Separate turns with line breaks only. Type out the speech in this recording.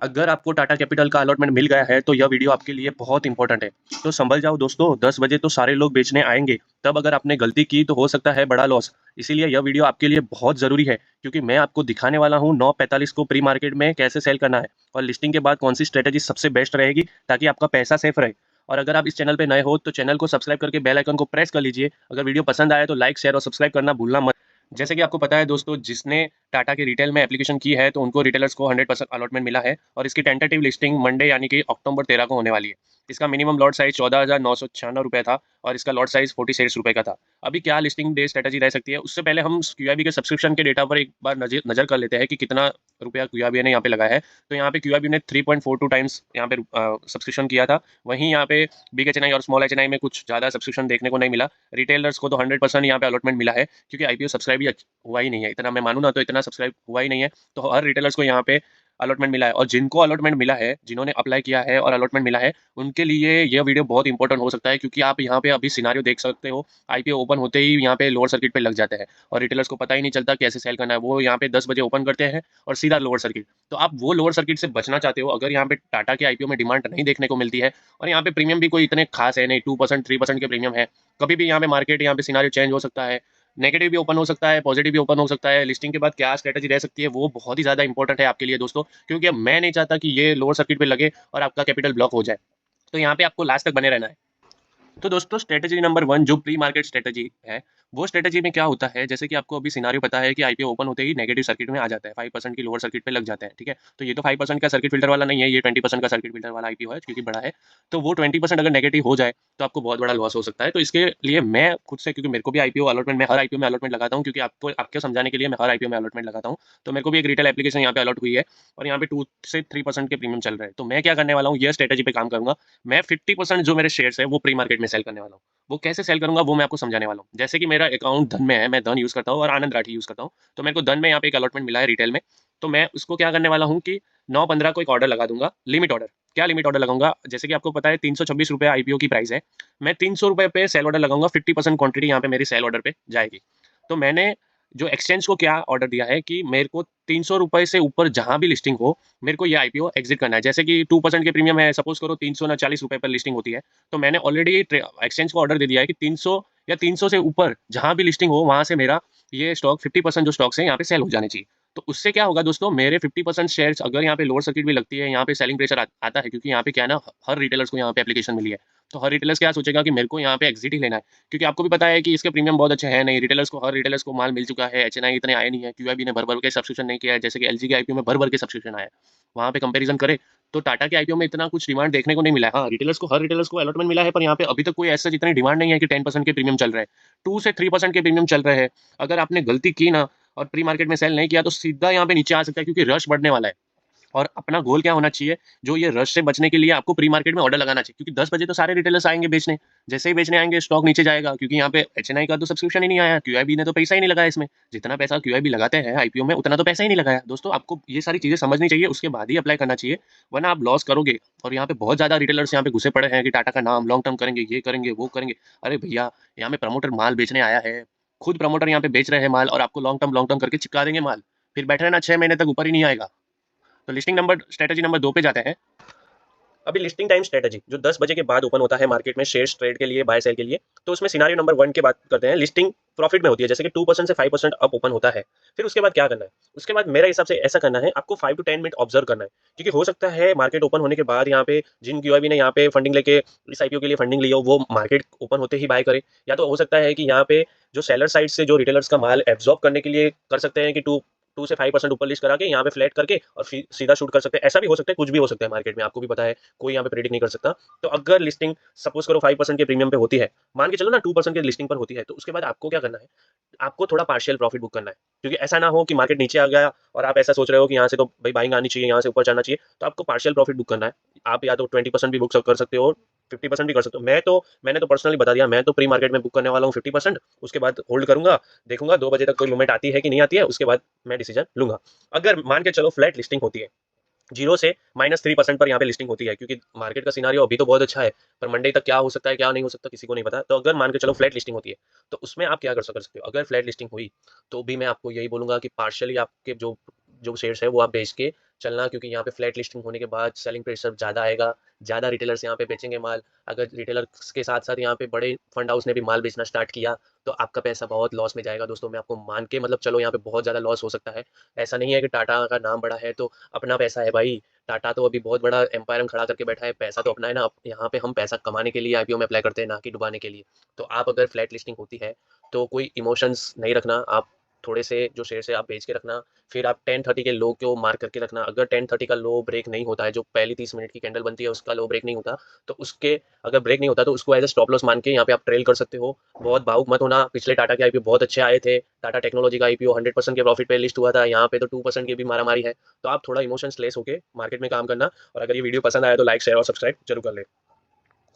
अगर आपको टाटा कैपिटल का अलॉटमेंट मिल गया है तो यह वीडियो आपके लिए बहुत इंपॉर्टेंट है। तो संभल जाओ दोस्तों, 10 बजे तो सारे लोग बेचने आएंगे। तब अगर आपने गलती की तो हो सकता है बड़ा लॉस। इसीलिए यह वीडियो आपके लिए बहुत ज़रूरी है, क्योंकि मैं आपको दिखाने वाला हूँ 9:45 को प्री मार्केट में कैसे सेल करना है और लिस्टिंग के बाद कौन सी स्ट्रेटेजी सबसे बेस्ट रहेगी, ताकि आपका पैसा सेफ रहे। और अगर आप इस चैनल पे नए हो तो चैनल को सब्सक्राइब करके बेल आइकन को प्रेस कर लीजिए। अगर वीडियो पसंद आए तो लाइक, शेयर और सब्सक्राइब करना भूलना मत। जैसे कि आपको पता है दोस्तों, जिसने टाटा के रिटेल में एप्लीकेशन की है तो उनको रिटेलर्स को 100% अलॉटमेंट मिला है और इसकी टेंटेटिव लिस्टिंग मंडे यानी कि अक्टूबर 13 को होने वाली है। इसका मिनिमम लॉट साइज 14,996 था और इसका लॉट साइज 46 रुपये का था। अभी क्या लिस्टिंग डे स्ट्रेटेजी रह सकती है, उससे पहले हम क्यूआईबी के सब्सक्रिप्शन के डेटा पर एक बार नजर कर लेते हैं कि कितना रुपया क्यूआईबी ने यहाँ पे लगाया है। तो यहाँ पे क्यूआईबी ने 3.42 टाइम्स यहाँ पे सब्सक्रिप्शन किया था। वहीं यहाँ पे बिग एच और स्मॉल एच में कुछ ज़्यादा सब्सक्रिप्शन देखने को नहीं मिला। रिटेलर्स को तो 100% यहाँ पे अलॉटमेंट मिला है, क्योंकि आईपीओ सब्सक्राइब ही हुआ ही नहीं है। इतना मैं मानूँ ना, तो इतना सब्सक्राइब हुआ ही नहीं है। तो हर रिटेलर्स को यहाँ पे अलॉटमेंट मिला है, और जिनको अलॉटमेंट मिला है, जिन्होंने अप्लाई किया है और अलॉटमेंट मिला है, उनके लिए यह वीडियो बहुत इंपॉर्टेंट हो सकता है। क्योंकि आप यहाँ पे अभी सिनारियो देख सकते हो, आईपीओ ओपन होते ही यहाँ पे लोअर सर्किट पे लग जाते हैं और रिटेलर्स को पता ही नहीं चलता कैसे सेल करना है। वो यहाँ पे 10 बजे ओपन करते हैं और सीधा लोअर सर्किट। तो आप वो लोअर सर्किट से बचना चाहते हो, अगर यहाँ पे टाटा के आईपीओ में डिमांड नहीं देखने को मिलती है और यहाँ पे प्रीमियम भी कोई इतने खास है नहीं, 2% 3% के प्रीमियम है। कभी भी यहाँ पे मार्केट, यहाँ पे सिनारियो चेंज हो सकता है, नेगेटिव भी ओपन हो सकता है, पॉजिटिव भी ओपन हो सकता है। लिस्टिंग के बाद क्या स्ट्रेटजी रह सकती है वो बहुत ही ज़्यादा इंपॉर्टेंट है आपके लिए दोस्तों, क्योंकि मैं नहीं चाहता कि ये लोअर सर्किट पे लगे और आपका कैपिटल ब्लॉक हो जाए। तो यहाँ पे आपको लास्ट तक बने रहना है। तो दोस्तों, स्ट्रेटजी नंबर 1 जो प्री मार्केट स्ट्रेटजी है, वो स्ट्रेटजी में क्या होता है, जैसे कि आपको अभी सिनारियो पता है कि आईपीओ ओपन होते ही नेगेटिव सर्किट में आ जाता है, 5% की लोअर सर्किट पे लग जाते हैं, ठीक है। तो ये तो 5% का सर्किट फिल्टर वाला नहीं है, ये 20% का सर्किट फिल्टर वाला आईपीओ है, क्योंकि बड़ा है। तो वो 20% अगर नेगेटिव हो जाए तो आपको बहुत बड़ा लॉस हो सकता है। तो इसके लिए मैं खुद से, क्योंकि मेरे को भी आईपीओ अलॉटमेंट, मैं हर आईपीओ में अलॉटमेंट लगाता हूँ, क्योंकि आपको समझाने के लिए मैं हर आईपीओ में अलॉटमेंट लगाता हूँ। तो मेरे को भी एक रिटेल एप्लीकेशन यहाँ पे अलॉट हुई है और यहाँ पे 2 से 3% के प्रीमियम चल रहे हैं। तो मैं क्या करने वाला हूँ, ये स्ट्रेटजी पे काम करूंगा। मैं 50% जो मेरे शेयर्स है वो प्री मार्केट में सेल करने वाला हूँ। वो कैसे सेल करूंगा वो मैं आपको समझाने वाला हूँ। जैसे कि मेरा अकाउंट धन में है, मैं धन यूज करता हूँ और आनंद राठी यूज करता हूँ। तो मेरे को धन में यहाँ पे एक अलॉटमेंट मिला है रिटेल में। तो मैं उसको क्या करने वाला हूँ कि 9:15 को एक ऑर्डर लगा दूंगा, लिमिट ऑर्डर। क्या लिमिट ऑर्डर लगाऊंगा, जैसे कि आपको पता है 326 रुपये आईपीओ की प्राइस है। मैं 300 रुपये पे सेल ऑर्डर लगाऊंगा, 50% क्वांटिटी यहाँ पे मेरी सेल ऑर्डर पे जाएगी। तो मैंने जो एक्सचेंज को क्या ऑर्डर दिया है कि मेरे को 300 रुपये से ऊपर जहां भी लिस्टिंग हो, मेरे को ये आईपीओ एग्जिट करना है। जैसे कि 2% के प्रीमियम है, सपोज करो 340 रुपये पर लिस्टिंग होती है। तो मैंने ऑलरेडी एक्सचेंज को ऑर्डर दे दिया है कि 300 या 300 से ऊपर जहां भी लिस्टिंग हो, वहां से मेरा ये स्टॉक 50% जो स्टॉक्स है यहाँ पे सेल हो जाने चाहिए। तो उससे क्या होगा दोस्तों, मेरे 50% शेयर्स, अगर यहाँ पे लोअर सर्किट भी लगती है, यहाँ पे सेलिंग प्रेशर आता है, क्योंकि यहाँ पे क्या है ना, हर रिटेलर्स को यहाँ पे एप्लीकेशन मिली है। तो हर रिटेलर्स क्या सोचेगा कि मेरे को यहाँ पे एग्जिट ही लेना है, क्योंकि आपको भी पता है कि इसके प्रीमियम बहुत अच्छे हैं नहीं। रिटेलर्स को, हर रिटेलर्स को माल मिल चुका है, एचएनआई इतने आए नहीं है, क्यूआईबी ने भर भर के सब्सक्रिप्शन नहीं किया है, जैसे कि एलजी के आईपीओ में भर भर के सब्सक्रिप्शन आया है। वहाँ पे कंपैरिजन करें तो टाटा के आईपीओ में इतना कुछ डिमांड देखने को नहीं मिला है। हाँ, रिटेलर्स को, हर रिटेलर्स को अलॉटमेंट मिला है, पर यहाँ पे अभी तक कोई ऐसा जितनी डिमांड नहीं है कि 10% के प्रीमियम चल रहे हैं, 2 से 3% के प्रीमियम चल रहे हैं। अगर आपने गलती की ना और प्री मार्केट में सेल नहीं किया तो सीधा यहाँ पे नीचे आ सकता है, क्योंकि रश बढ़ने वाला है। और अपना गोल क्या होना चाहिए, जो ये रश से बचने के लिए आपको प्री मार्केट में ऑर्डर लगाना चाहिए, क्योंकि 10 बजे तो सारे रिटेलर्स आएंगे बेचने। जैसे ही बेचने आएंगे स्टॉक नीचे जाएगा, क्योंकि यहाँ पे एचएनआई का तो सब्सक्रिप्शन ही नहीं आया, क्यूआईबी ने तो पैसा ही नहीं लगाया इसमें। जितना पैसा क्यूआईबी लगाते हैं आईपीओ में, उतना तो पैसा ही नहीं लगाया। दोस्तों, आपको ये सारी चीजें समझनी चाहिए, उसके बाद ही अप्लाई करना चाहिए, वरना आप लॉस करोगे। और यहाँ पे बहुत ज्यादा रिटेलर्स यहाँ पे घुसे पड़े हैं कि टाटा का नाम लॉन्ग टर्म करेंगे, ये करेंगे, वो करेंगे। अरे भैया, यहाँ पे प्रमोटर माल बेचने आया है, खुद प्रमोटर यहाँ पे बेच रहे हैं माल, और आपको लॉन्ग टर्म करके चिपका देंगे माल। फिर बैठे रहना 6 महीने तक, ऊपर ही नहीं आएगा। तो लिस्टिंग नंबर, स्ट्रेटजी नंबर 2 पे जाते हैं। अभी लिस्टिंग टाइम स्ट्रेटजी जो 10 बजे के बाद ओपन होता है मार्केट में शेयर्स ट्रेड के लिए, बाय सेल के लिए। तो उसमें सिनारियो नंबर 1 की बात करते हैं। लिस्टिंग प्रॉफिट में होती है, जैसे कि 2% से 5% अप ओपन होता है। फिर उसके बाद क्या करना है, उसके बाद मेरे हिसाब से ऐसा करना है, आपको 5 to 10 मिनट ऑब्जर्व करना है, क्योंकि हो सकता है मार्केट ओपन होने के बाद यहाँ पे जिन क्यूआईबी ने यहाँ पे फंडिंग लेके इस आईपीओ के लिए फंडिंग ली हो, वो मार्केट ओपन होते ही बाय करे। या तो हो सकता है कि यहाँ पे जो सेलर साइड से जो रिटेलर्स का माल एब्जॉर्ब करने के लिए कर सकते हैं कि 2 से 5% ऊपर लिस्ट करा के यहाँ पे फ्लैट करके और सीधा शूट कर सकते हैं। ऐसा भी हो सकता है, कुछ भी हो सकता है मार्केट में, आपको भी पता है, कोई यहाँ पे प्रेडिक्ट नहीं कर सकता। तो अगर लिस्टिंग सपोज करो 5% के प्रीमियम पे होती है, मान के चलो ना 2% के लिस्टिंग पर होती है, तो उसके बाद आपको क्या करना है, आपको थोड़ा पार्शियल प्रॉफिट बुक करना है। क्योंकि ऐसा ना हो कि मार्केट नीचे आ गया और आप ऐसा सोच रहे हो कि यहाँ से तो भाई बाइंग आनी चाहिए, यहाँ से ऊपर जाना चाहिए, तो आपको पार्शियल प्रॉफिट बुक करना है। आप या तो 20% भी बुक कर सकते हो, 50% भी कर सकते हो। मैंने तो पर्सनली बता दिया, मैं तो प्री मार्केट में बुक करने वाला हूँ 50%। उसके बाद होल्ड करूंगा, देखूंगा 2 बजे तक कोई मूवमेंट आती है कि नहीं आती है, उसके बाद मैं डिसीजन लूंगा। अगर मान के चलो फ्लैट लिस्टिंग होती है, 0 से -3% पर यहाँ पे लिस्टिंग होती है, क्योंकि मार्केट का सिनारियो अभी तो बहुत अच्छा है, पर मंडे तक क्या हो सकता है, क्या नहीं हो सकता, किसी को नहीं पता। तो अगर मान के चलो फ्लैट लिस्टिंग होती है, तो उसमें आप क्या कर सकते हो। अगर फ्लैट लिस्टिंग हुई तो भी मैं आपको यही बोलूंगा कि पार्शियली आपके जो जो शेयर्स है वो आप बेच के चलना, क्योंकि यहाँ पे फ्लैट लिस्टिंग होने के बाद सेलिंग प्रेशर ज़्यादा आएगा, ज़्यादा रिटेलर्स यहाँ पे बेचेंगे माल। अगर रिटेलर्स के साथ-साथ यहाँ पे बड़े फंड हाउस ने भी माल बेचना स्टार्ट किया, तो आपका पैसा बहुत लॉस में जाएगा दोस्तों। मैं आपको मान के मतलब चलो यहाँ पे बहुत ज़्यादा लॉस हो सकता है। ऐसा नहीं है कि टाटा का नाम बड़ा है तो अपना पैसा है भाई, टाटा तो अभी बहुत बड़ा एम्पायर खड़ा करके बैठा है, पैसा तो अपना है ना। यहाँ पे हम पैसा कमाने के लिए आईपीओ में अप्लाई करते हैं, ना कि डुबाने के लिए। तो आप अगर फ्लैट लिस्टिंग होती है, तो कोई इमोशंस नहीं रखना, आप थोड़े से जो शेयर है आप बेच के रखना। फिर आप 10:30 के लो को मार्क करके रखना। अगर 10:30 का लो ब्रेक नहीं होता है, जो पहली 30 मिनट की कैंडल बनती है उसका लो ब्रेक नहीं होता, तो उसके अगर ब्रेक नहीं होता तो उसको एज अ स्टॉप लॉस मान के यहाँ पे आप ट्रेल कर सकते हो। बहुत भावुक मत होना, पिछले टाटा के आईपीओ बहुत अच्छे आए थे। टाटा टेक्नोलॉजी का आईपीओ 100% के प्रॉफिट पे लिस्ट हुआ था, यहाँ पे तो 2% की भी मारामारी है। तो आप थोड़ा इमोशंस लेस होके मार्केट में काम करना। और अगर ये वीडियो पसंद आया तो लाइक शेयर और सब्सक्राइब जरूर कर ले।